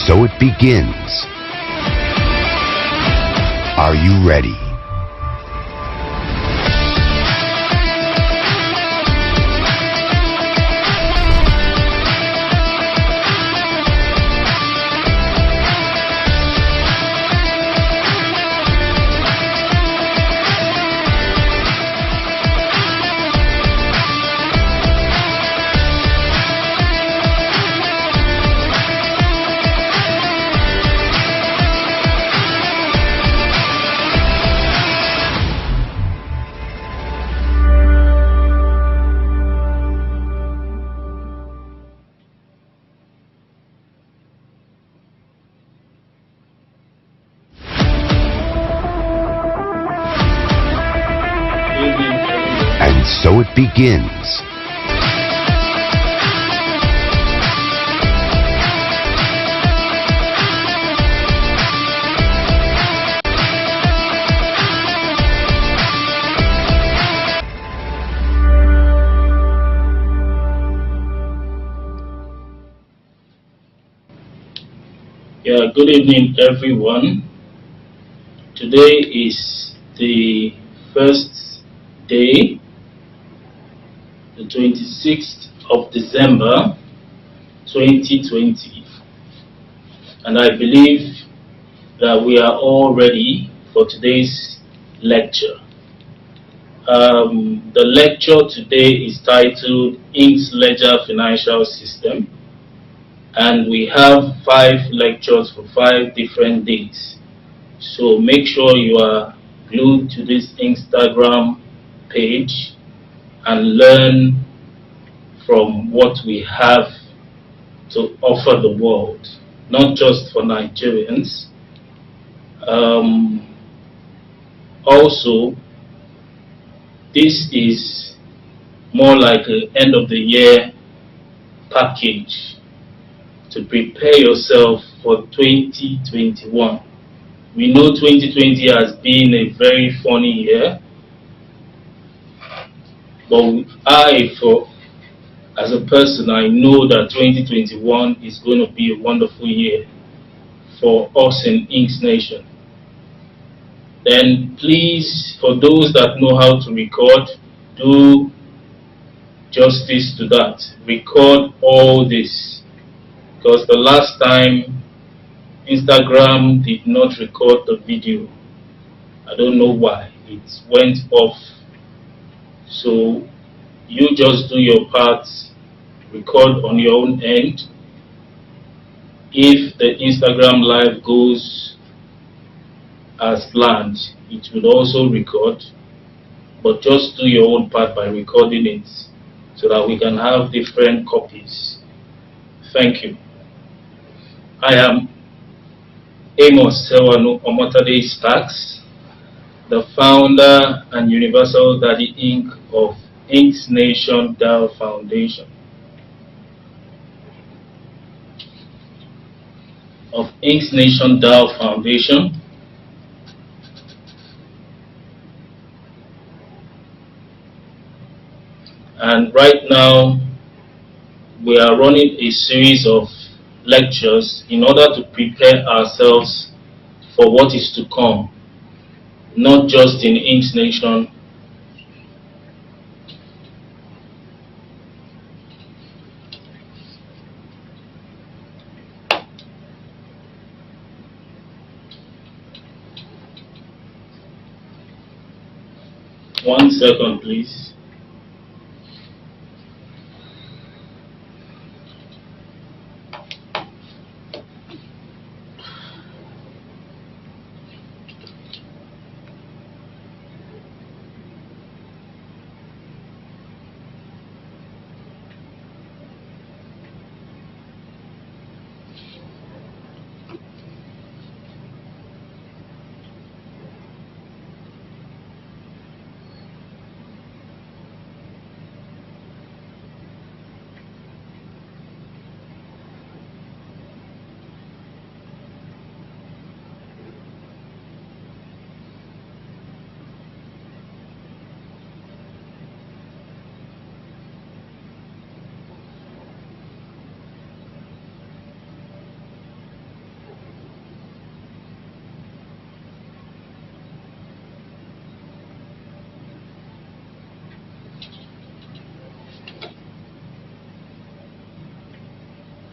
so it begins. Are you ready? And so it begins. Yeah, good evening, everyone. Today is the first day, the 26th of December 2020, and I believe that we are all ready for today's lecture. The lecture today is titled Inksnation Financial System, and we have 5 lectures for 5 different days. So make sure you are glued to this Instagram page and learn from what we have to offer the world, not just for Nigerians. Also, this is more like an end of the year package to prepare yourself for 2021. We know 2020 has been a very funny year, but as a person, I know that 2021 is going to be a wonderful year for us in Inksnation. Then please, for those that know how to record, do justice to that. Record all this, because the last time Instagram did not record the video. I don't know why. It went off. So you just do your part, record on your own end. If the Instagram live goes as planned, it will also record, but just do your own part by recording it so that we can have different copies. Thank you. I am Amos Sewanu Omotade Stacks, the founder and Universal Daddy Inc. of Inksnation DAO Foundation. And right now we are running a series of lectures in order to prepare ourselves for what is to come, not just in Inksnation, one second please.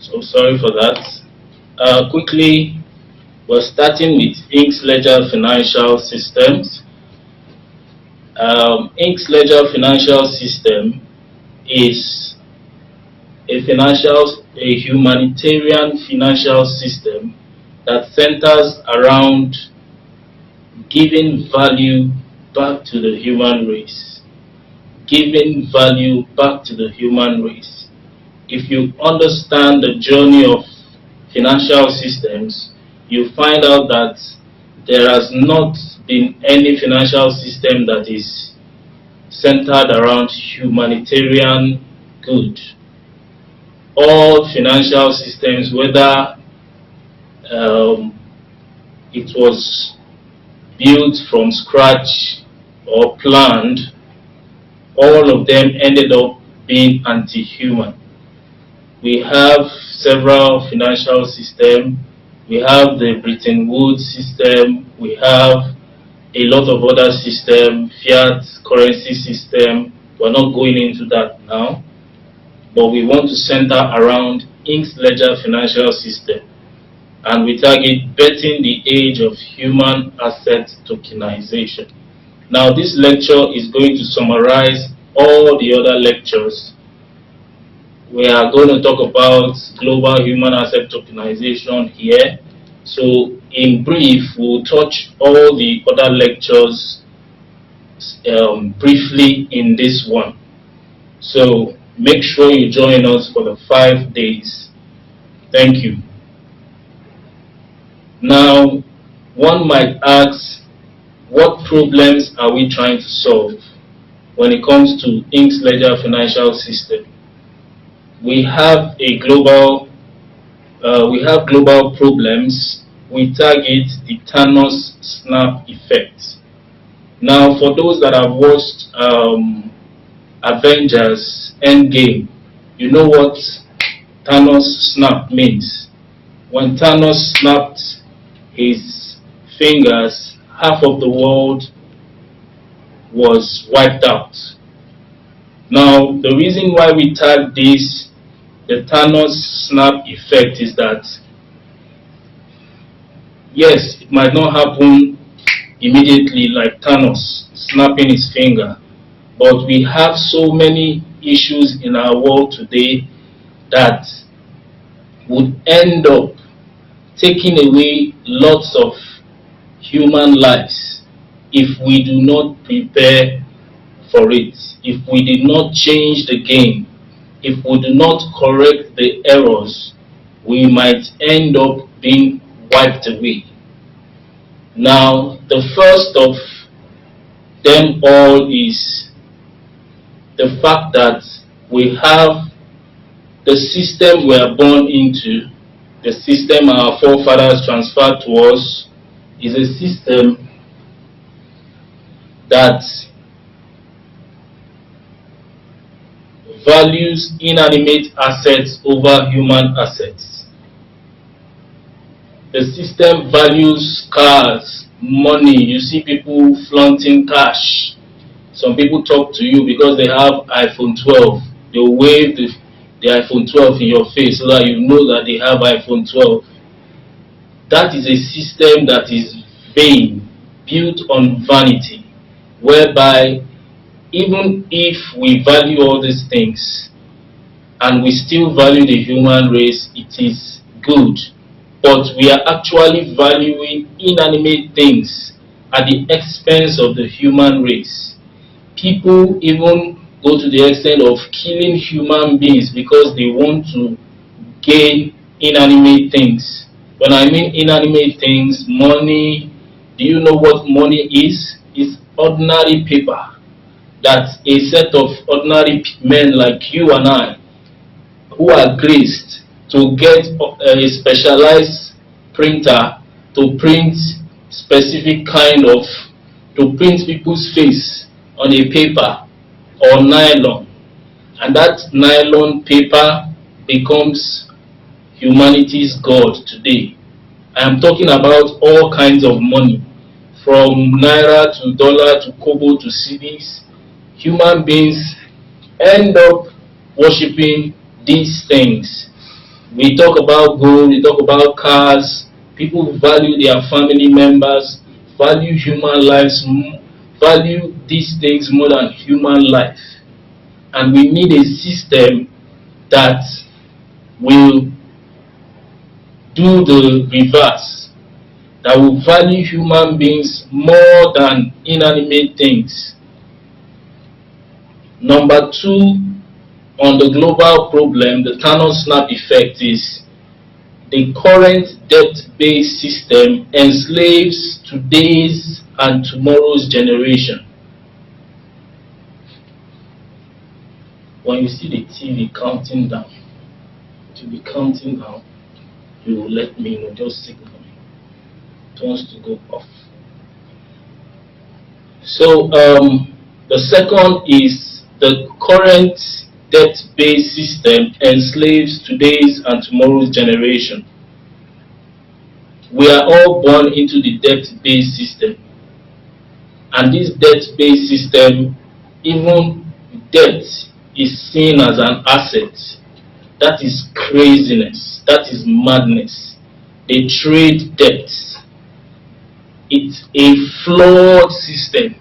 So sorry for that. Quickly, we're starting with Inks Ledger Financial Systems. Inks Ledger Financial System is a humanitarian financial system that centers around giving value back to the human race. Giving value back to the human race. If you understand the journey of financial systems, you find out that there has not been any financial system that is centered around humanitarian good. All financial systems, whether it was built from scratch or planned, all of them ended up being anti-human. We have several financial systems. We have the Bretton Woods system. We have a lot of other systems, fiat currency system. We're not going into that now, but we want to center around Inks Ledger financial system, and we target betting the age of human asset tokenization. Now, this lecture is going to summarize all the other lectures. We are going to talk about global human asset tokenization here. So, in brief, we'll touch all the other lectures briefly in this one. So, make sure you join us for the 5 days. Thank you. Now, one might ask, what problems are we trying to solve when it comes to Inks Ledger financial system? We have global problems. We target the Thanos snap effect. Now, for those that have watched Avengers Endgame, you know what Thanos snap means. When Thanos snapped his fingers, half of the world was wiped out. Now, the reason why we tag this the Thanos snap effect is that, yes, it might not happen immediately like Thanos snapping his finger, but we have so many issues in our world today that would end up taking away lots of human lives if we do not prepare for it, if we did not change the game, if we do not correct the errors, we might end up being wiped away. Now, the first of them all is the fact that we have the system we are born into, the system our forefathers transferred to us, is a system that values inanimate assets over human assets. The system values cars, money. You see people flaunting cash. Some people talk to you because they have iPhone 12. They wave the iPhone 12 in your face so that you know that they have iPhone 12. That is a system that is vain, built on vanity, whereby even if we value all these things and we still value the human race, it is good. But we are actually valuing inanimate things at the expense of the human race. People even go to the extent of killing human beings because they want to gain inanimate things. When I mean inanimate things, money, do you know what money is? It's ordinary paper that a set of ordinary men like you and I, who are graced to get a specialized printer to print specific to print people's face on a paper or nylon, and that nylon paper becomes humanity's god today. I am talking about all kinds of money, from naira to dollar to kobo to cedis. Human beings end up worshipping these things. We talk about gold, we talk about cars. People value their family members, value human lives, value these things more than human life. And we need a system that will do the reverse, that will value human beings more than inanimate things. Number two, on the global problem, the Thanos snap effect, is the current debt-based system enslaves today's and tomorrow's generation. When you see the TV counting down, it will be counting down. You will let me know, just signal me. It wants to go off. So the second is the current debt-based system enslaves today's and tomorrow's generation. We are all born into the debt-based system. And this debt-based system, even debt is seen as an asset. That is craziness. That is madness. They trade debts. It's a flawed system.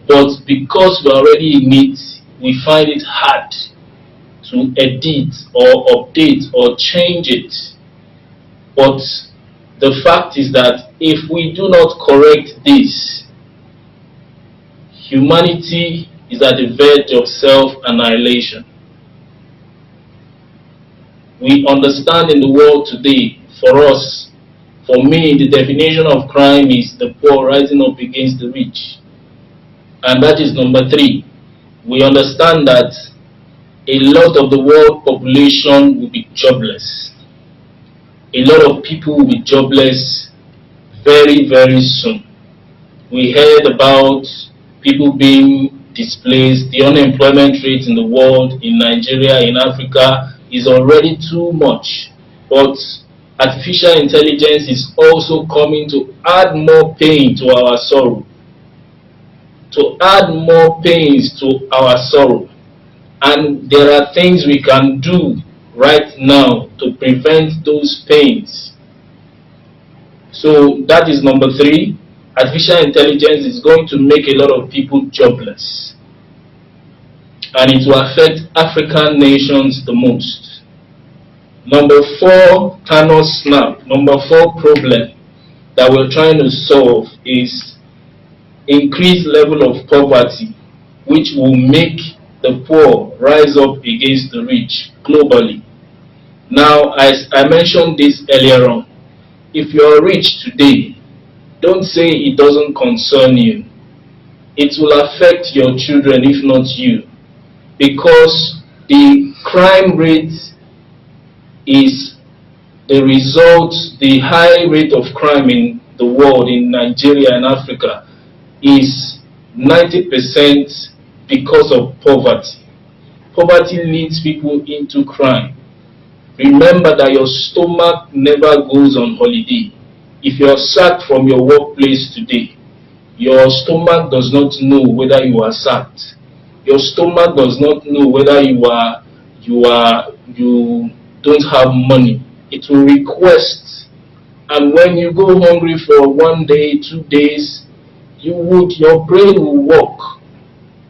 But because we're already in it, we find it hard to edit or update or change it. But the fact is that if we do not correct this, humanity is at the verge of self-annihilation. We understand in the world today, for us, for me, the definition of crime is the poor rising up against the rich. And that is number three. We understand that a lot of the world population will be jobless. A lot of people will be jobless very, very soon. We heard about people being displaced. The unemployment rate in the world, in Nigeria, in Africa, is already too much. But artificial intelligence is also coming to add more pain to our sorrow. To add more pains to our sorrow. And there are things we can do right now to prevent those pains. So that is number three. Artificial intelligence is going to make a lot of people jobless. And it will affect African nations the most. Number four, Thanos snap. Number four problem that we're trying to solve is increased level of poverty, which will make the poor rise up against the rich globally. Now, as I mentioned this earlier on, if you're rich today, don't say it doesn't concern you. It will affect your children, if not you, because the crime rate is the result, the high rate of crime in the world, in Nigeria and Africa, is 90% because of poverty. Poverty leads people into crime. Remember that your stomach never goes on holiday. If you're sacked from your workplace today, your stomach does not know whether you are sacked. Your stomach does not know whether you don't have money. It will request, and when you go hungry for 1 day, 2 days, your brain will work.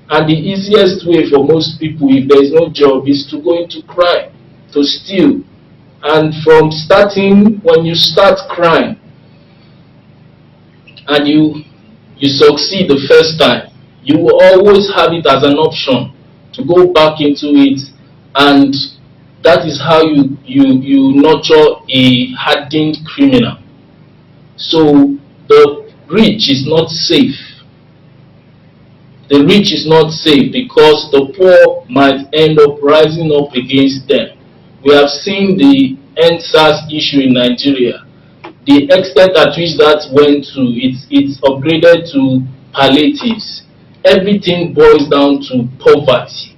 And the easiest way for most people, if there is no job, is to go into crime, to steal. And from starting, when you start crime and you succeed the first time, you will always have it as an option to go back into it, and that is how you nurture a hardened criminal. So the rich is not safe. The rich is not safe because the poor might end up rising up against them. We have seen the NSAS issue in Nigeria. The extent at which that went to, it's upgraded to palliatives. Everything boils down to poverty.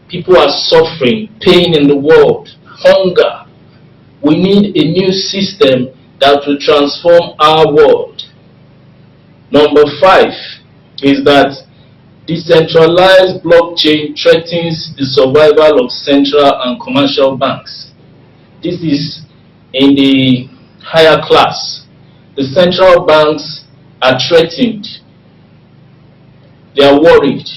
People are suffering, pain in the world, hunger. We need a new system that will transform our world. Number 5 is that decentralized blockchain threatens the survival of central and commercial banks. This is in the higher class. The central banks are threatened. They are worried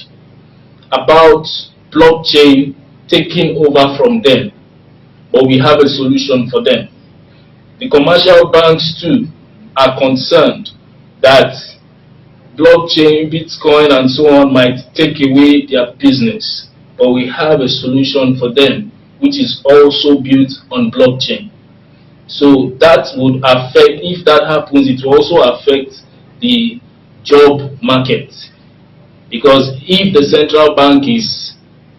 about blockchain taking over from them, but we have a solution for them. The commercial banks too are concerned that blockchain, Bitcoin, and so on might take away their business, but we have a solution for them, which is also built on blockchain. So that would affect, if that happens, it will also affect the job market. Because if the central bank is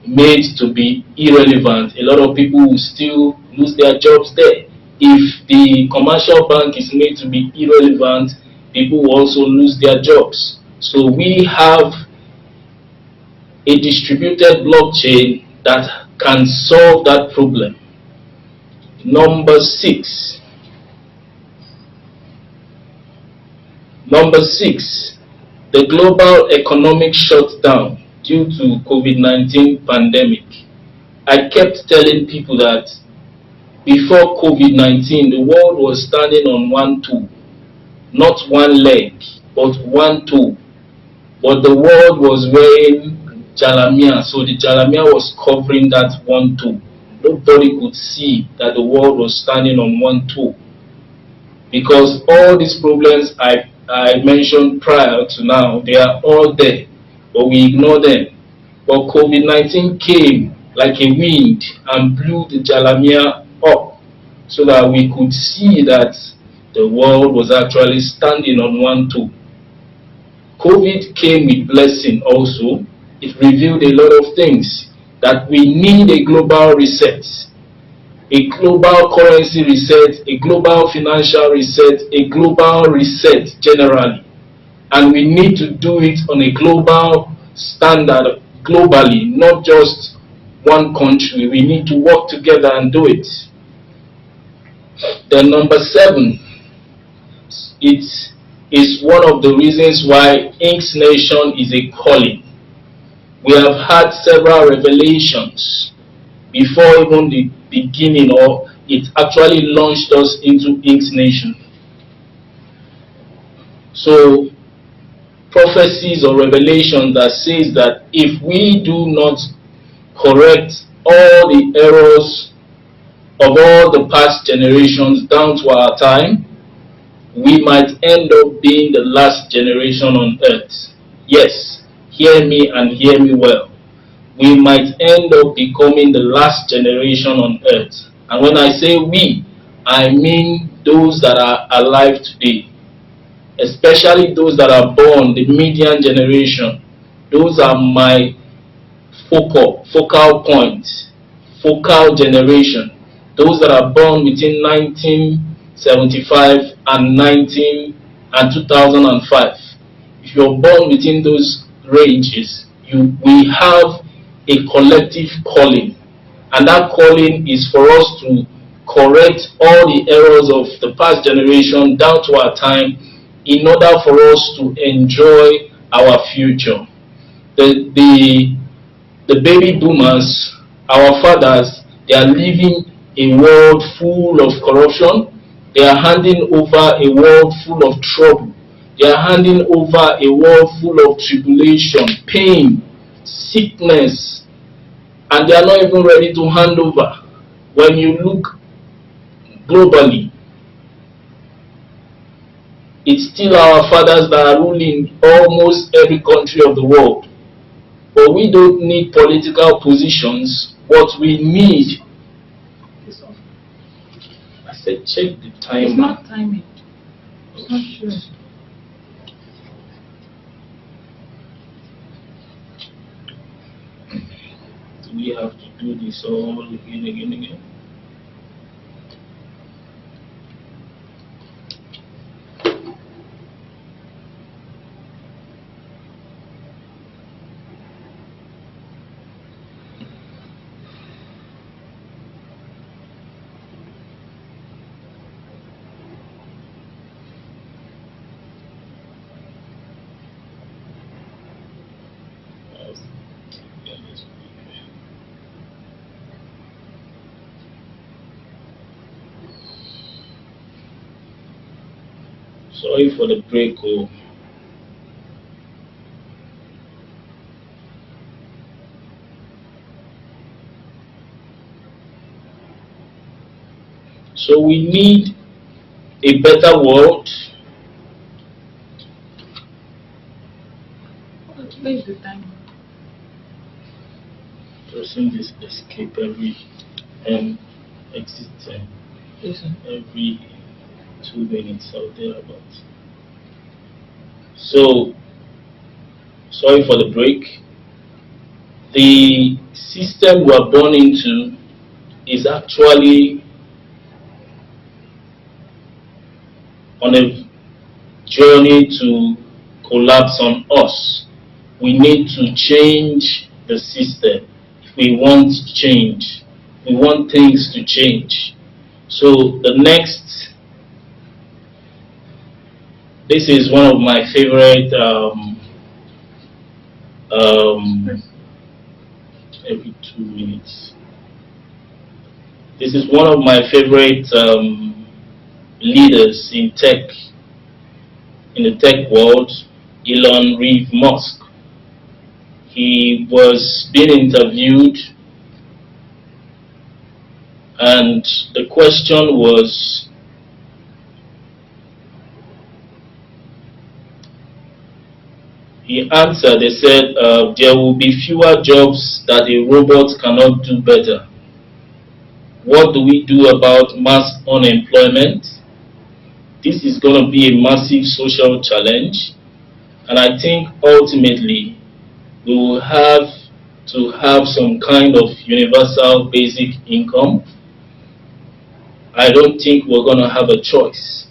made to be irrelevant, a lot of people will still lose their jobs there. If the commercial bank is made to be irrelevant, people will also lose their jobs. So we have a distributed blockchain that can solve that problem. Number six, the global economic shutdown due to COVID-19 pandemic. I kept telling people that before COVID-19, the world was standing on one toe, not one leg, but one toe. But the world was wearing jalamia, so the jalamia was covering that one toe. Nobody could see that the world was standing on one toe. Because all these problems I mentioned prior to now, they are all there, but we ignore them. But COVID-19 came like a wind and blew the jalamia up so that we could see that the world was actually standing on one toe. COVID came with blessing also. It revealed a lot of things, that we need a global reset, a global currency reset, a global financial reset, a global reset generally. And we need to do it on a global standard, globally, not just one country. We need to work together and do it. Then number 7, it is one of the reasons why Inksnation is a calling. We have had several revelations before even the beginning, or it actually launched us into Inksnation. So prophecies or revelations that says that if we do not correct all the errors of all the past generations down to our time, we might end up being the last generation on earth. Yes, hear me and hear me well. We might end up becoming the last generation on earth. And when I say we, I mean those that are alive today, especially those that are born, the median generation. Those are my focal point, focal generation. Those that are born between 1975 and 2005. If you're born within those ranges, we have a collective calling, and that calling is for us to correct all the errors of the past generation down to our time, in order for us to enjoy our future. The baby boomers, our fathers, they are living a world full of corruption. They are handing over a world full of trouble. They are handing over a world full of tribulation, pain, sickness, and they are not even ready to hand over. When you look globally, it's still our fathers that are ruling almost every country of the world. But we don't need political positions. What we need, I said, check the time. It's not timing. It's not sure. Do we have to do this all again? Sorry for the break. Oh. So we need a better world. Where is the time? Pressing this escape every exit time Listen. every 2 minutes or thereabouts. So sorry for the break. The system we are born into is actually on a journey to collapse on us. We need to change the system. If we want change, we want things to change. So this is one of my favorite every 2 minutes. This is one of my favorite leaders in the tech world, Elon Musk. He was being interviewed, and the question was, he answered, they said, there will be fewer jobs that a robot cannot do better. What do we do about mass unemployment? This is going to be a massive social challenge, and I think ultimately we will have to have some kind of universal basic income. I don't think we're going to have a choice.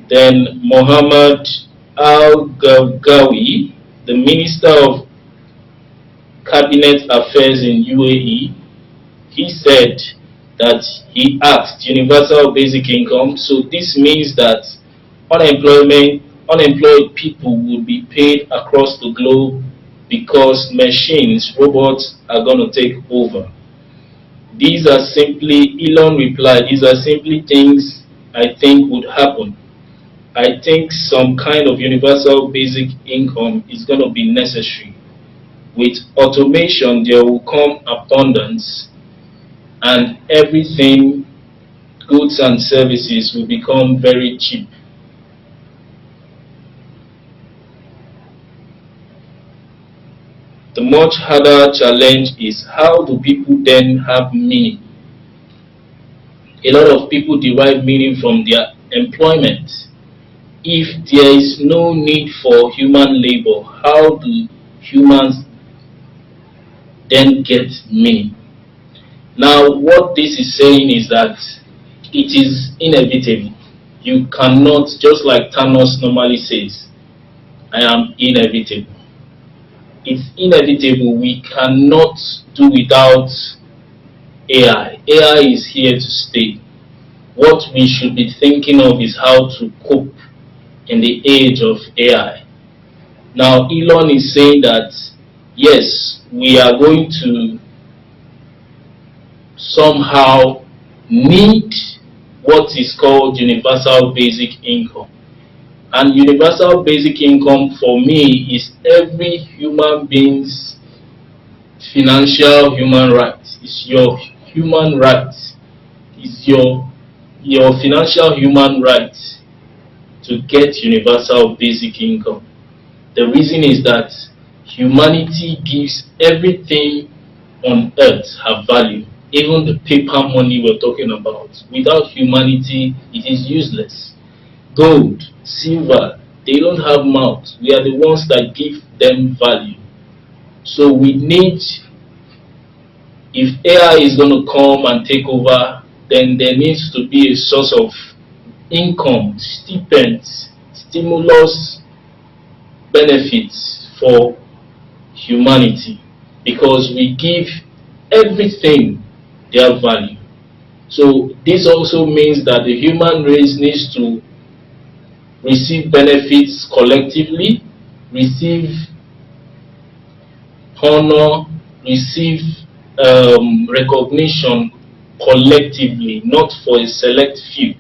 Then Mohammed Al-Gawi, the Minister of Cabinet Affairs in UAE, he said that he asked universal basic income. So this means that unemployed people will be paid across the globe because machines, robots are going to take over. These are simply, Elon replied, these are simply things I think would happen. I think some kind of universal basic income is going to be necessary. With automation, there will come abundance, and everything, goods and services, will become very cheap. The much harder challenge is, how do people then have meaning? A lot of people derive meaning from their employment. If there is no need for human labor, how do humans then get meaning? Now, what this is saying is that it is inevitable. You cannot, just like Thanos normally says, I am inevitable. It's inevitable. We cannot do without AI. AI is here to stay. What we should be thinking of is how to cope in the age of AI. Now, Elon is saying that, yes, we are going to somehow need what is called universal basic income. And universal basic income for me is every human being's financial human rights. It's your human rights. It's your financial human rights to get universal basic income. The reason is that humanity gives everything on earth have value. Even the paper money we're talking about. Without humanity, it is useless. Gold, silver, they don't have mouths. We are the ones that give them value. So we need, if AI is going to come and take over, then there needs to be a source of income, stipends, stimulus, benefits for humanity, because we give everything their value. So this also means that the human race needs to receive benefits collectively, receive honor, receive recognition collectively, not for a select few.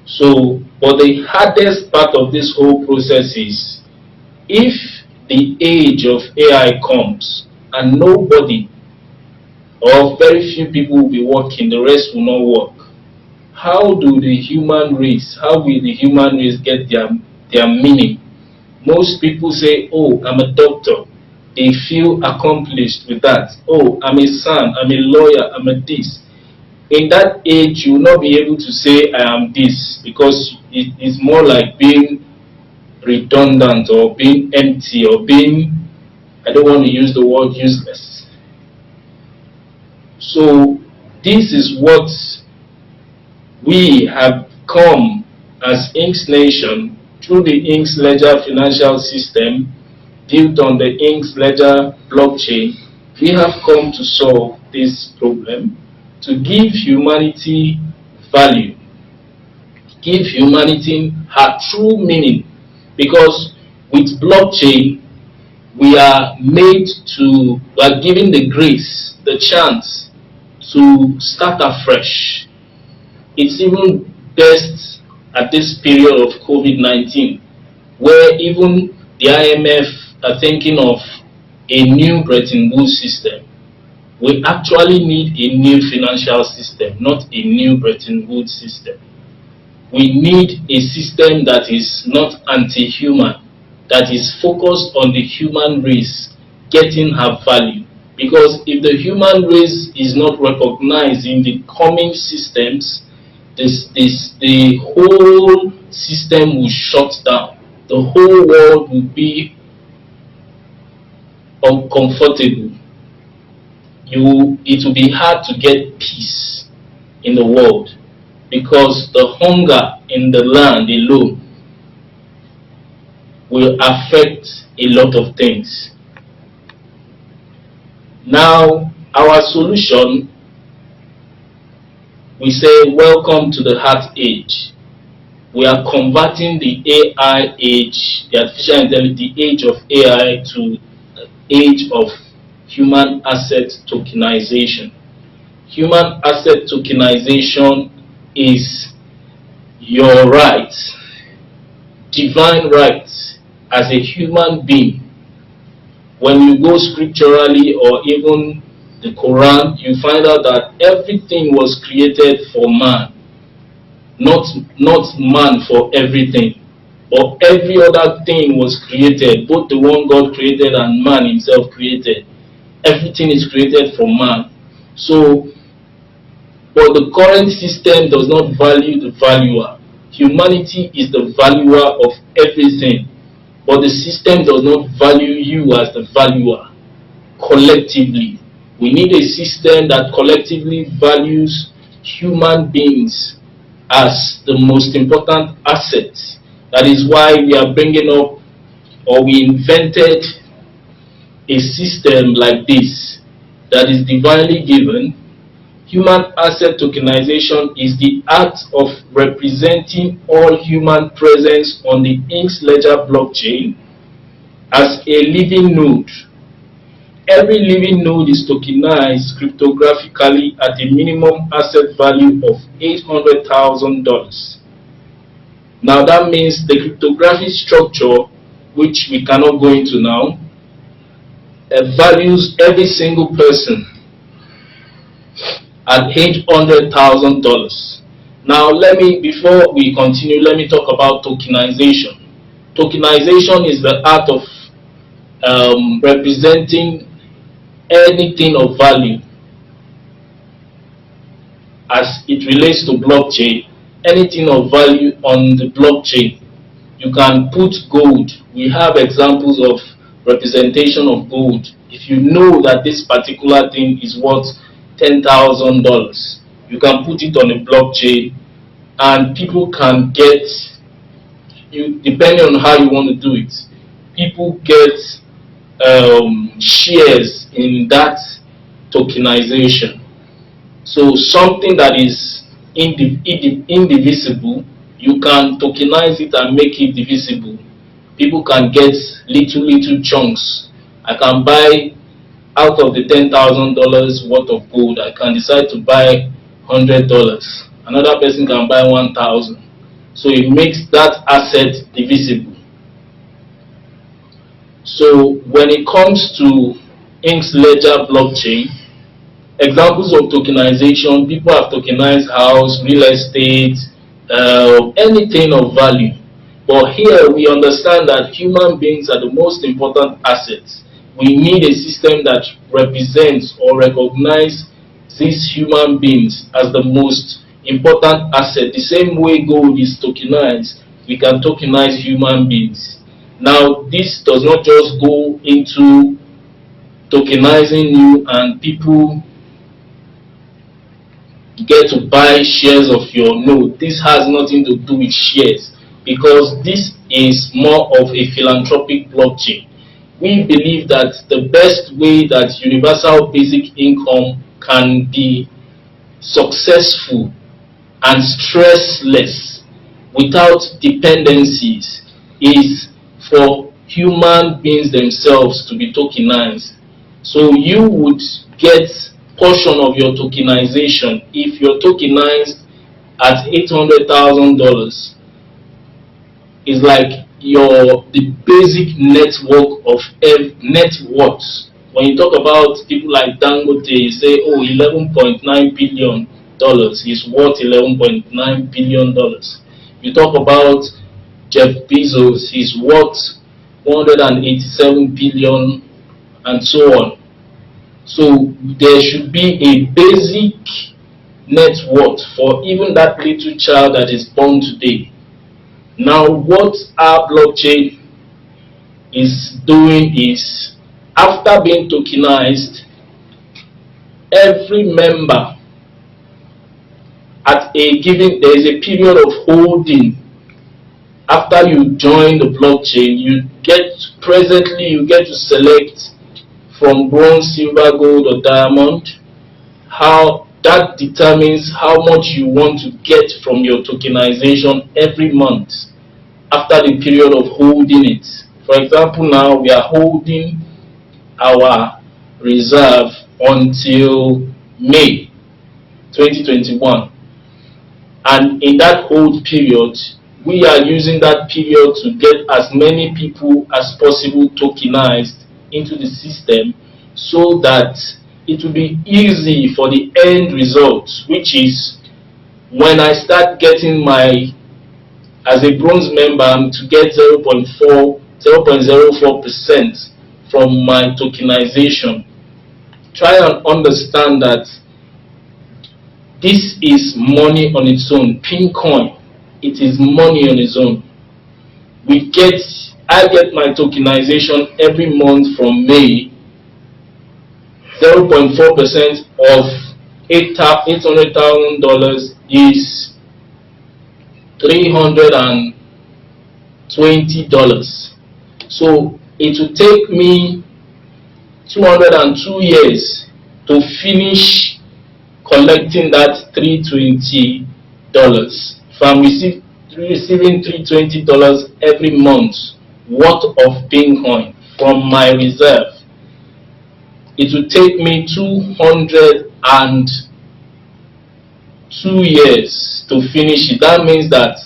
So, but the hardest part of this whole process is if the age of AI comes and nobody or very few people will be working, the rest will not work. How will the human race get their meaning? Most people say, oh, I'm a doctor. They feel accomplished with that. Oh, I'm a son, I'm a lawyer, I'm a this. In that age, you will not be able to say, I am this, because it is more like being redundant or being empty or being, I don't want to use the word useless. So, this is what we have come as Inksnation through the Inks Ledger financial system built on the Inks Ledger blockchain. We have come to solve this problem, to give humanity value, give humanity her true meaning, because with blockchain we are given the grace, the chance to start afresh. It's even best at this period of COVID-19, where even the IMF are thinking of a new Bretton Woods system. We actually need a new financial system, not a new Bretton Woods system. We need a system that is not anti-human, that is focused on the human race getting her value. Because if the human race is not recognized in the coming systems, the whole system will shut down. The whole world will be uncomfortable. It will be hard to get peace in the world, because the hunger in the land alone will affect a lot of things. Now, our solution, we say, welcome to the heart age. We are converting the AI age, the artificial intelligence, the age of AI, to the age of human asset tokenization. Human asset tokenization is your right, divine right as a human being. When you go scripturally or even the Quran, you find out that everything was created for man, not man for everything. But every other thing was created, both the one God created and man himself created. Everything is created for man. So, but the current system does not value the valuer. Humanity is the valuer of everything, but the system does not value you as the valuer collectively. We need a system that collectively values human beings as the most important asset. That is why we are bringing up, or we invented a system like this that is divinely given. Human asset tokenization is the act of representing all human presence on the Inks Ledger blockchain as a living node. Every living node is tokenized cryptographically at a minimum asset value of $800,000. Now that means the cryptographic structure, which we cannot go into now, values every single person at $800,000. Now before we continue, let me talk about tokenization. Tokenization is the art of representing anything of value as it relates to blockchain. Anything of value on the blockchain. You can put gold. We have examples of representation of gold. If you know that this particular thing is worth $10,000, you can put it on a blockchain and people can get, depending on how you want to do it, people get shares in that tokenization. So something that is indivisible, you can tokenize it and make it divisible. People can get little chunks. I can buy, out of the $10,000 worth of gold, I can decide to buy $100. Another person can buy 1,000. So it makes that asset divisible. So when it comes to Inks Ledger blockchain, examples of tokenization, people have tokenized house, real estate, anything of value. But here we understand that human beings are the most important assets. We need a system that represents or recognizes these human beings as the most important asset. The same way gold is tokenized, we can tokenize human beings. Now, this does not just go into tokenizing you and people get to buy shares of your node. This has nothing to do with shares, because this is more of a philanthropic blockchain. We believe that the best way that universal basic income can be successful and stressless without dependencies is for human beings themselves to be tokenized. So you would get portion of your tokenization if you're tokenized at $800,000. Is like the basic network of net worth. When you talk about people like Dangote, you say, oh, $11.9 billion is worth $11.9 billion. You talk about Jeff Bezos, he's worth 187 billion, and so on. So there should be a basic net worth for even that little child that is born today. Now, what our blockchain is doing is, after being tokenized, every member at a given, there is a period of holding. After you join the blockchain, you get to select from bronze, silver, gold, or diamond. How that determines how much you want to get from your tokenization every month after the period of holding it. For example, now we are holding our reserve until May 2021, and in that hold period, we are using that period to get as many people as possible tokenized into the system, so that it will be easy for the end result, which is when I start getting as a bronze member, I'm to get 0.04% from my tokenization. Try and understand that this is money on its own. Pinkoin, it is money on its own. I get my tokenization every month from May. 0.4% of $800,000 is $320. So it will take me 202 years to finish collecting that $320. If I'm receiving $320 every month worth of Pinkoin from my reserve, it will take me 202 years to finish it. That means that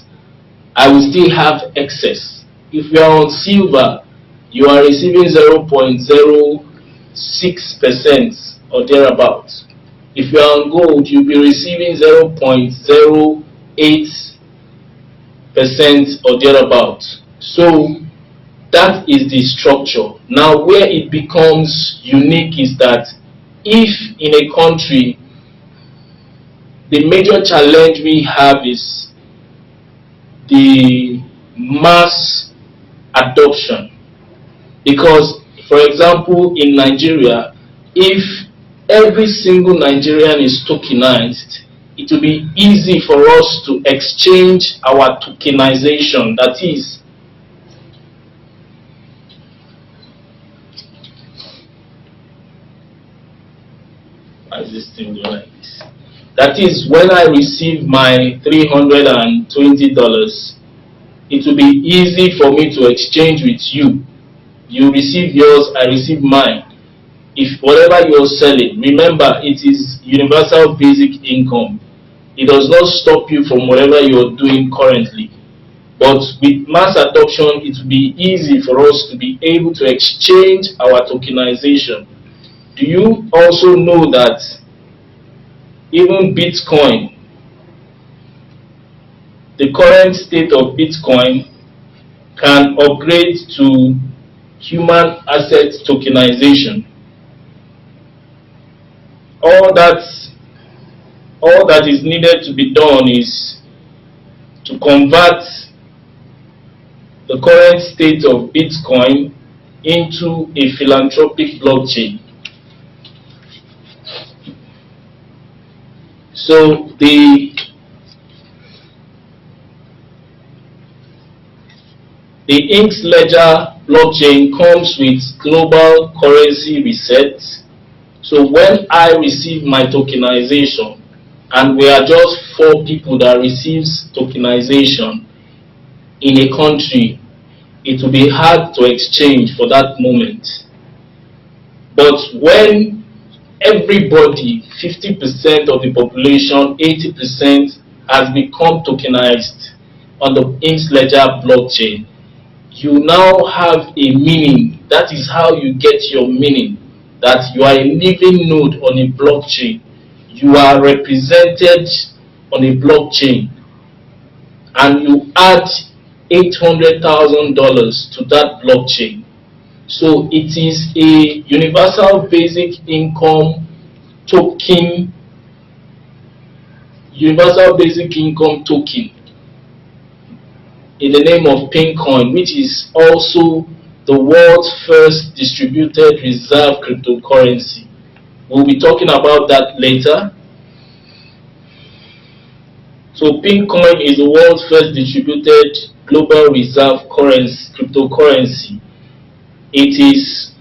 I will still have excess. If you are on silver, you are receiving 0.06% or thereabouts. If you are on gold, you'll be receiving 0.08% or thereabouts. So that is the structure. Now, where it becomes unique is that if in a country, the major challenge we have is the mass adoption. Because, for example, in Nigeria, if every single Nigerian is tokenized, it will be easy for us to exchange our tokenization. That is, why is this thing going like this? That is, when I receive my $320, it will be easy for me to exchange with you. You receive yours, I receive mine. If whatever you're selling, remember, it is universal basic income. It does not stop you from whatever you're doing currently. But with mass adoption, it will be easy for us to be able to exchange our tokenization. Do you also know that even Bitcoin, the current state of Bitcoin, can upgrade to human asset tokenization? All that, all that is needed to be done is to convert the current state of Bitcoin into a philanthropic blockchain. So the Inks Ledger blockchain comes with global currency reset. So when I receive my tokenization, and we are just 4 people that receives tokenization in a country, it will be hard to exchange for that moment. But when everybody, 50% of the population, 80% has become tokenized on the Inks Ledger blockchain, you now have a meaning. That is how you get your meaning, that you are a living node on a blockchain. You are represented on a blockchain, and you add $800,000 to that blockchain. So it is a universal basic income token, in the name of Pinkoin, which is also the world's first distributed reserve cryptocurrency. We'll be talking about that later. So Pinkoin is the world's first distributed global reserve cryptocurrency. It is,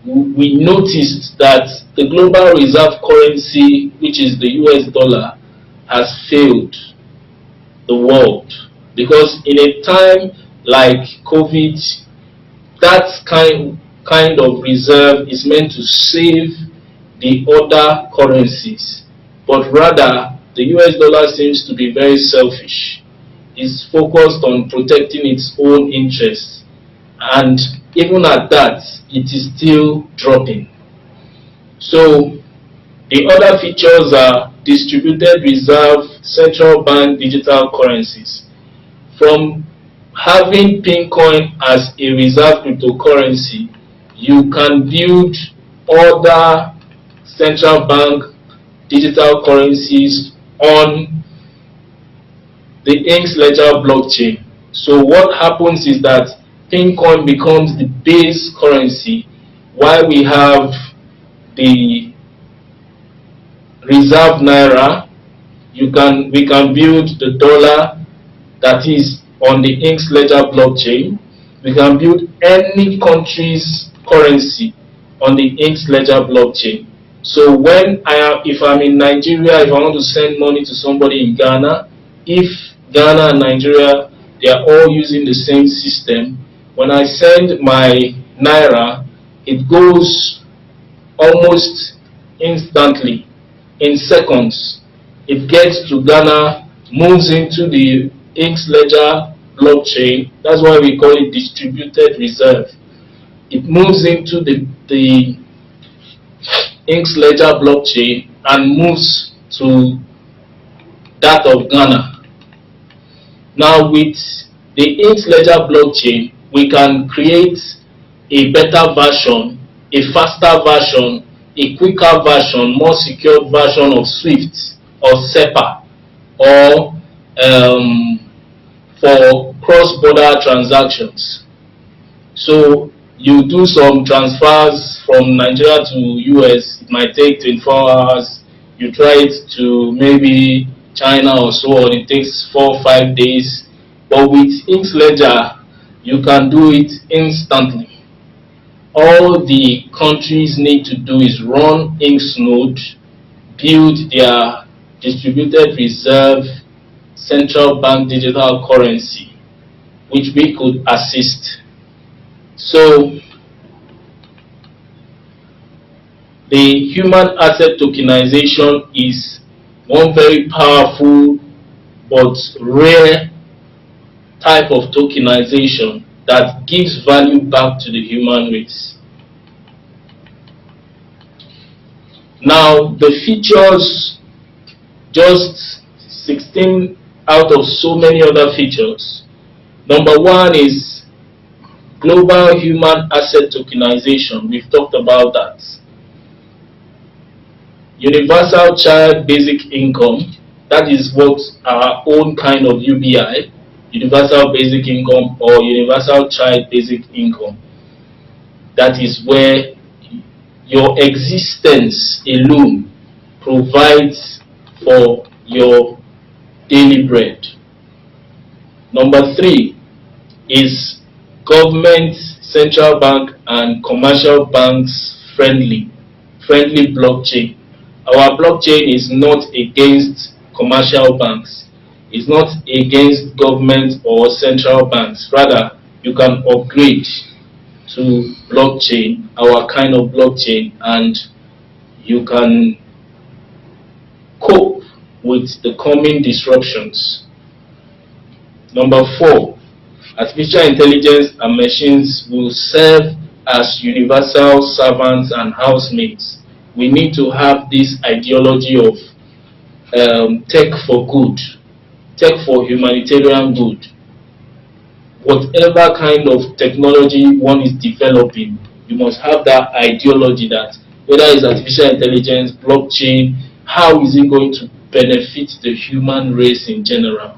we noticed that the global reserve currency, which is the US dollar, has failed the world, because in a time like COVID, that kind of reserve is meant to save the other currencies, but rather the US dollar seems to be very selfish. It's focused on protecting its own interests, and even at that, it is still dropping. So the other features are distributed reserve central bank digital currencies. From having Pinkoin as a reserve cryptocurrency, you can build other central bank digital currencies on the Inks Ledger blockchain. So what happens is that Pinkoin becomes the base currency, while we have the reserve naira. We can build the dollar that is on the Inks Ledger blockchain. We can build any country's currency on the Inks Ledger blockchain. So if I'm in Nigeria, if I want to send money to somebody in Ghana, if Ghana and Nigeria, they are all using the same system, when I send my naira, it goes almost instantly, in seconds. It gets to Ghana, moves into the Inks Ledger blockchain. That's why we call it distributed reserve. It moves into the Inks Ledger blockchain and moves to that of Ghana. Now with the Inks Ledger blockchain, we can create a better version, a faster version, a quicker version, more secure version of SWIFT or SEPA, or for cross-border transactions. So you do some transfers from Nigeria to US, it might take 24 hours. You try it to maybe China or so on, it takes 4 or 5 days. But with Inks Ledger, you can do it instantly. All the countries need to do is run Inks node, build their distributed reserve central bank digital currency, which we could assist. So the human asset tokenization is one very powerful but rare type of tokenization that gives value back to the human race. Now, the features, just 16 out of so many other features. Number one is global human asset tokenization. We've talked about that. Universal child basic income, that is what our own kind of UBI, universal basic income or universal child basic income. That is where your existence alone provides for your daily bread. Number three is government, central bank, and commercial banks friendly blockchain. Our blockchain is not against commercial banks. It's not against government or central banks. Rather, you can upgrade to blockchain, our kind of blockchain, and you can cope with the coming disruptions. Number four, artificial intelligence and machines will serve as universal servants and housemates. We need to have this ideology of tech for good, tech for humanitarian good. Whatever kind of technology one is developing, you must have that ideology that whether it's artificial intelligence, blockchain, how is it going to benefit the human race in general?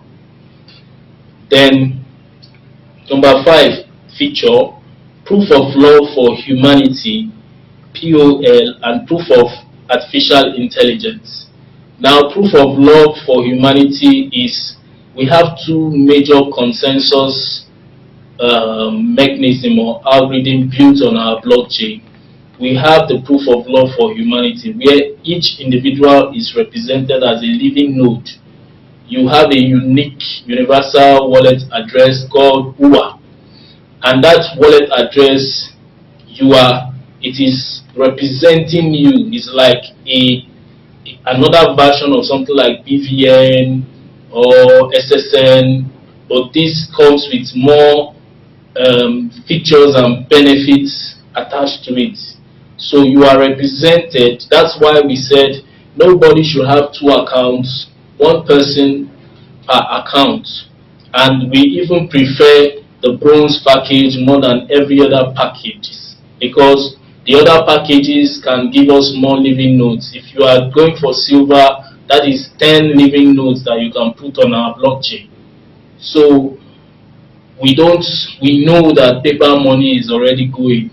Then, number five feature, proof of law for humanity, POL, and proof of artificial intelligence. Now, proof of law for humanity is, we have two major consensus mechanism or algorithm built on our blockchain. We have the proof of law for humanity, where each individual is represented as a living node. You have a unique universal wallet address called UA, and that wallet address, it is representing you. It's like another version of something like BVN or SSN, but this comes with more features and benefits attached to it. So you are represented. That's why we said nobody should have two accounts, one person per account, and we even prefer the bronze package more than every other package, because the other packages can give us more living nodes. If you are going for silver, that is 10 living nodes that you can put on our blockchain. So we know that paper money is already going,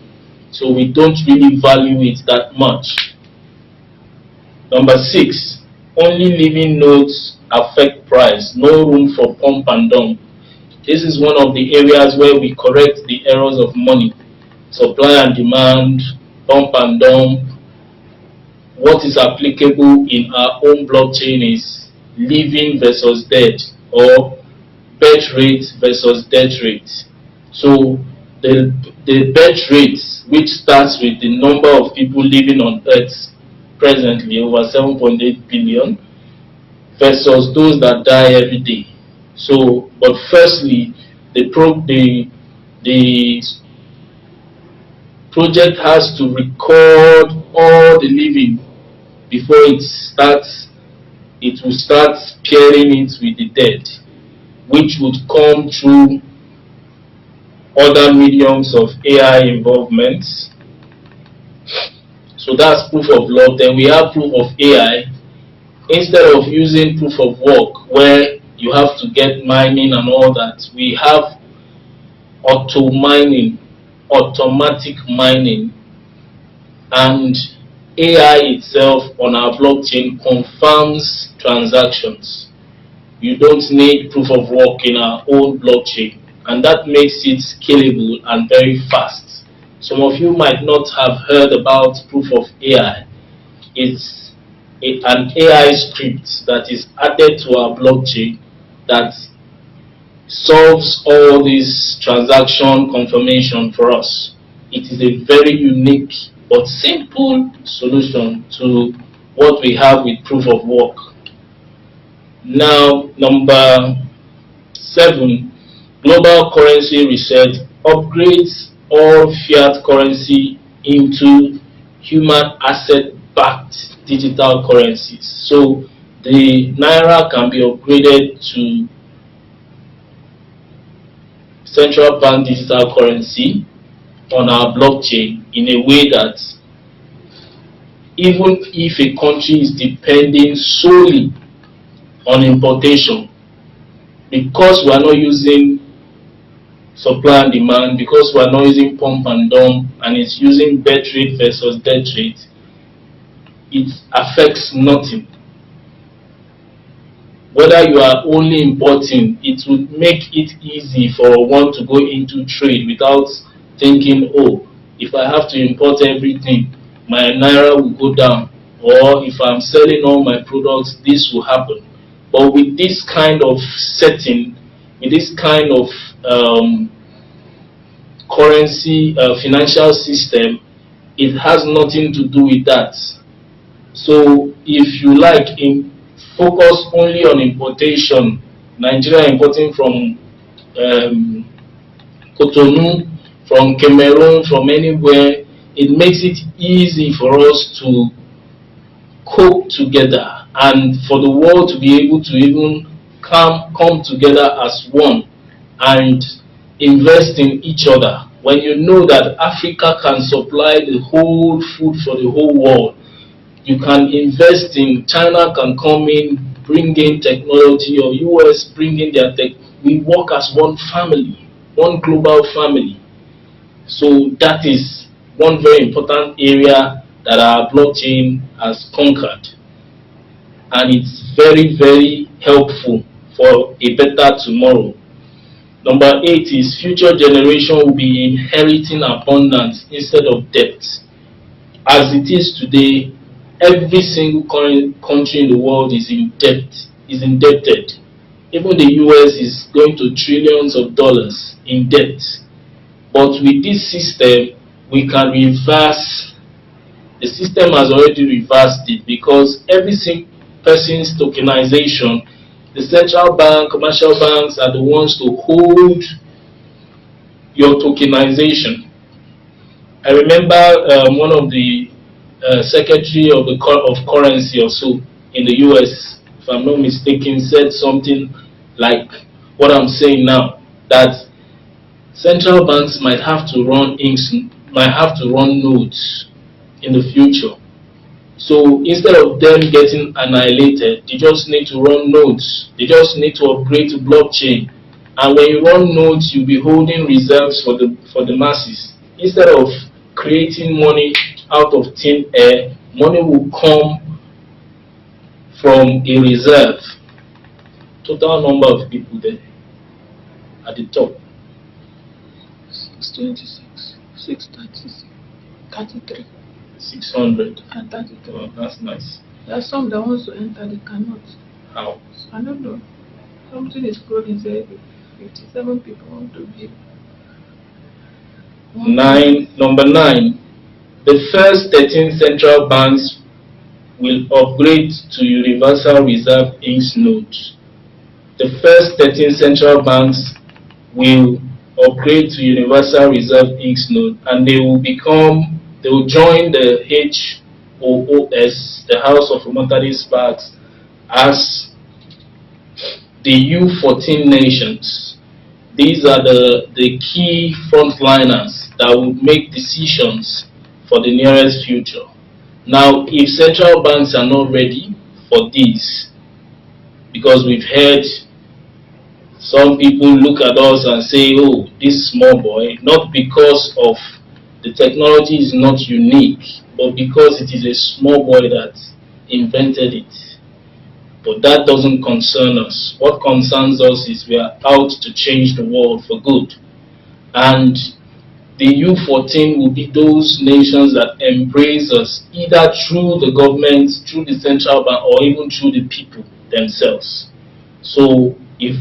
so we don't really value it that much. Number six, only living nodes affect price, no room for pump and dump. This is one of the areas where we correct the errors of money, supply and demand, pump and dump. What is applicable in our own blockchain is living versus dead, or birth rate versus death rate. So the birth rate, which starts with the number of people living on Earth presently, over 7.8 billion, versus those that die every day. So, but firstly, the project has to record all the living before it starts. It will start pairing it with the dead, which would come through other mediums of AI involvement. So that's proof of law. Then we have proof of AI. Instead of using proof of work, where you have to get mining and all that, we have auto mining, automatic mining, and AI itself on our blockchain confirms transactions. You don't need proof of work in our own blockchain, and that makes it scalable and very fast. Some of you might not have heard about proof of AI. It's an AI script that is added to our blockchain that solves all this transaction confirmation for us. It is a very unique but simple solution to what we have with proof of work. Now, number 7, global currency reset upgrades all fiat currency into human asset-backed digital currencies. So the naira can be upgraded to central bank digital currency on our blockchain in a way that even if a country is depending solely on importation, because we are not using supply and demand, because we are not using pump and dump, and it's using bet rate versus debt rate, it affects nothing. Whether you are only importing, it would make it easy for one to go into trade without thinking, oh, if I have to import everything, my naira will go down, or if I'm selling all my products, this will happen. But with this kind of setting, with this kind of currency financial system, it has nothing to do with that. So if you like, focus only on importation, Nigeria importing from Cotonou, from Cameroon, from anywhere, it makes it easy for us to cope together and for the world to be able to even come together as one and invest in each other. When you know that Africa can supply the whole food for the whole world, you can invest in, China can come in, bring in technology, or US bring in their tech. We work as one family, one global family. So that is one very important area that our blockchain has conquered. And it's very, very helpful for a better tomorrow. Number 8 is future generation will be inheriting abundance instead of debt. As it is today, every single country in the world is in debt, is indebted. Even the US is going to trillions of dollars in debt. But with this system, we can reverse. The system has already reversed it, because every single person's tokenization, the central bank, commercial banks are the ones to hold your tokenization. I remember one of the secretary of currency or so in the US, if I'm not mistaken, said something like what I'm saying now, that central banks might have to run nodes in the future. So instead of them getting annihilated, they just need to run nodes. They just need to upgrade to blockchain. And when you run nodes, you'll be holding reserves for the masses. Instead of creating money out of thin air, money will come from a reserve. Total number of people there at the top. 626, 636, 33, 600. and 33. Oh, that's nice. There are some that wants to enter, they cannot. How? I don't know. Something is scrolling there. 57 people want to view. Number 9. The first 13 central banks will upgrade to Universal Reserve Inks nodes. The first 13 central banks will upgrade to Universal Reserve Inks node, and they will join the HOOS, the House of Monetary Sparks, as the U14 nations. These are the key frontliners that will make decisions for the nearest future. Now, if central banks are not ready for this, because we've heard some people look at us and say, oh, this small boy, not because of the technology is not unique, but because it is a small boy that invented it. But that doesn't concern us. What concerns us is we are out to change the world for good. And the U14 will be those nations that embrace us, either through the government, through the central bank, or even through the people themselves. So if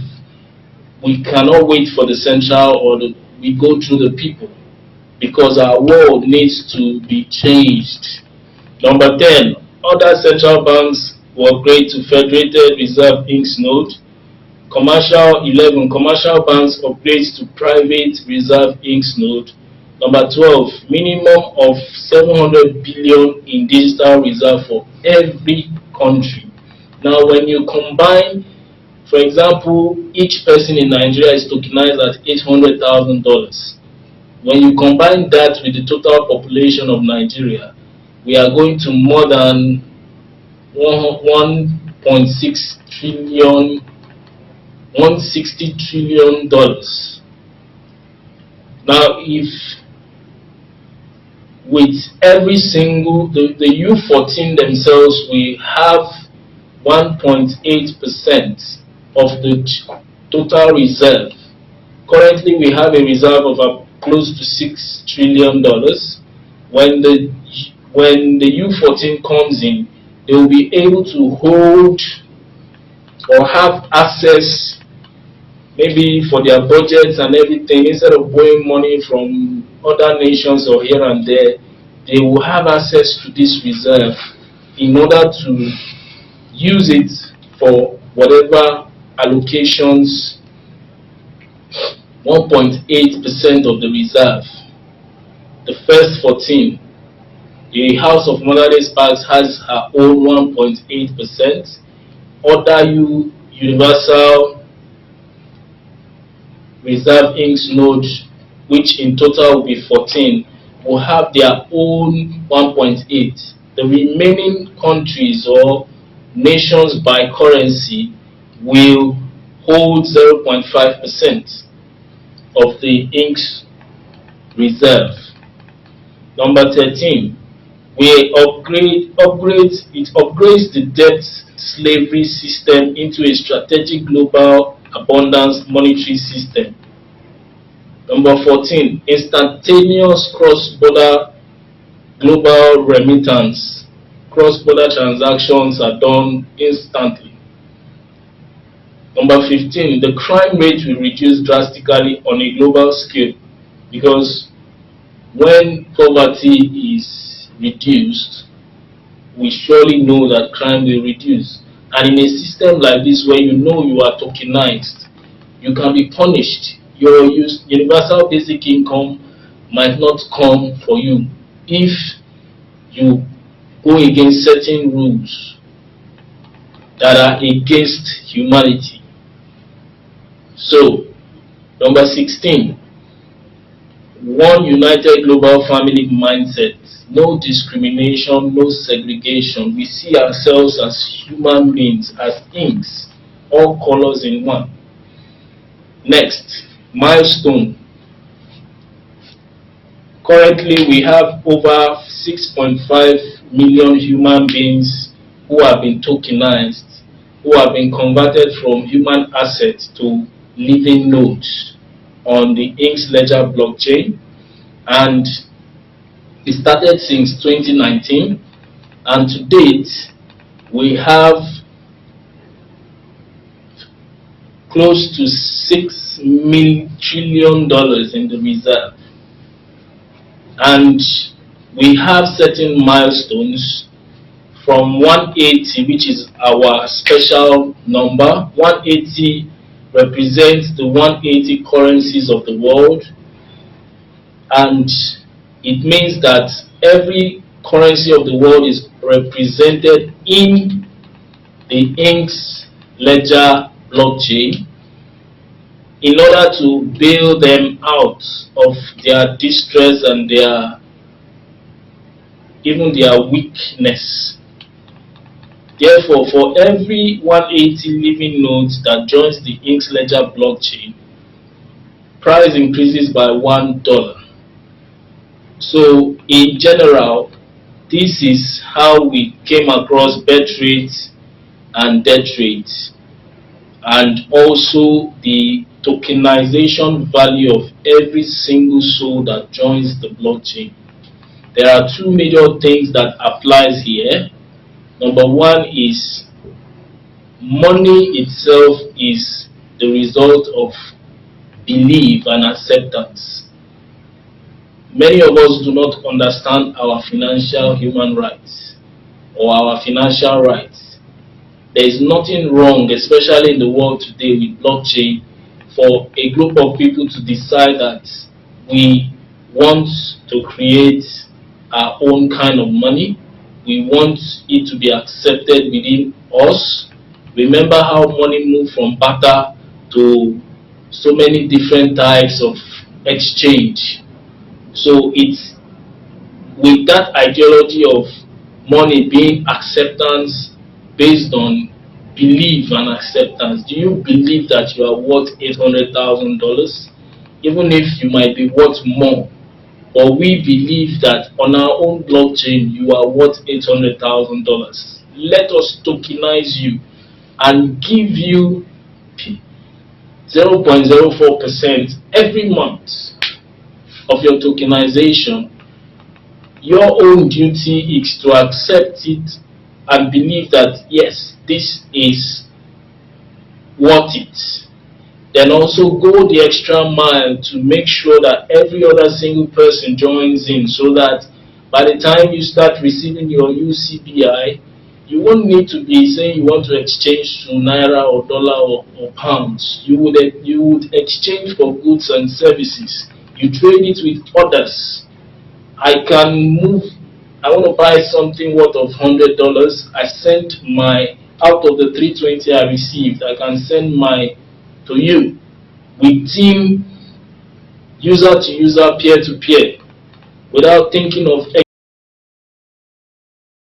we cannot wait for the central, or we go through the people, because our world needs to be changed. Number 10, other central banks will upgrade to Federated Reserve Inks node. Commercial 11, commercial banks upgrade to Private Reserve Inks node. Number 12, minimum of 700 billion in digital reserve for every country. Now, when you combine, for example, each person in Nigeria is tokenized at $800,000. When you combine that with the total population of Nigeria, we are going to more than 1.6 trillion, $160 trillion. Now, if with every single, the U14 themselves, we have 1.8% of the total reserve. Currently, we have a reserve of close to $6 trillion. When the U14 comes in, they will be able to hold or have access, maybe for their budgets and everything, instead of borrowing money from other nations or here and there, they will have access to this reserve in order to use it for whatever allocations. 1.8% of the reserve. The first 14, the House of Monarchs Parks has her own 1.8%. Other Universal Reserve Inks node, which in total will be 14, will have their own 1.8. The remaining countries or nations by currency will hold 0.5% of the Inks reserve. Number 13, it upgrades the debt slavery system into a strategic global abundance monetary system. Number 14, instantaneous cross-border global remittance. Cross-border transactions are done instantly. Number 15, the crime rate will reduce drastically on a global scale, because when poverty is reduced, we surely know that crime will reduce. And in a system like this, where you know you are tokenized, you can be punished. Your universal basic income might not come for you if you go against certain rules that are against humanity. So, number 16, one united global family mindset. No discrimination, no segregation. We see ourselves as human beings, as inks, all colors in one. Next, milestone. Currently, we have over 6.5 million human beings who have been tokenized, who have been converted from human assets to living nodes on the Inks Ledger blockchain. And it started since 2019, and to date we have close to $6 trillion in the reserve. And we have certain milestones from 180, which is our special number. 180 represents the 180 currencies of the world, and it means that every currency of the world is represented in the Inks Ledger blockchain in order to bail them out of their distress and even their weakness. Therefore, for every 180 living nodes that joins the Inks Ledger blockchain, price increases by $1. So in general, this is how we came across birth rates and death rates, and also the tokenization value of every single soul that joins the blockchain. There are two major things that applies here. Number one is money itself is the result of belief and acceptance. Many of us do not understand our financial human rights or our financial rights. there is nothing wrong, especially in the world today with blockchain, for a group of people to decide that we want to create our own kind of money. We want it to be accepted within us. Remember how money moved from barter to so many different types of exchange. So it's with that ideology of money being acceptance based on belief and acceptance. Do you believe that you are worth $800,000, even if you might be worth more? Or we believe that on our own blockchain you are worth $800,000. Let us tokenize you and give you 0.04% every month of your tokenization. Your own duty is to accept it and believe that yes, this is worth it. Then also go the extra mile to make sure that every other single person joins in, so that by the time you start receiving your UCBI, you won't need to be saying you want to exchange to naira or dollar or pounds. You would exchange for goods and services. You trade it with others. I want to buy something worth of $100. I send my, out of the 320 I received, I can send my to you with team, user to user, peer to peer, without thinking of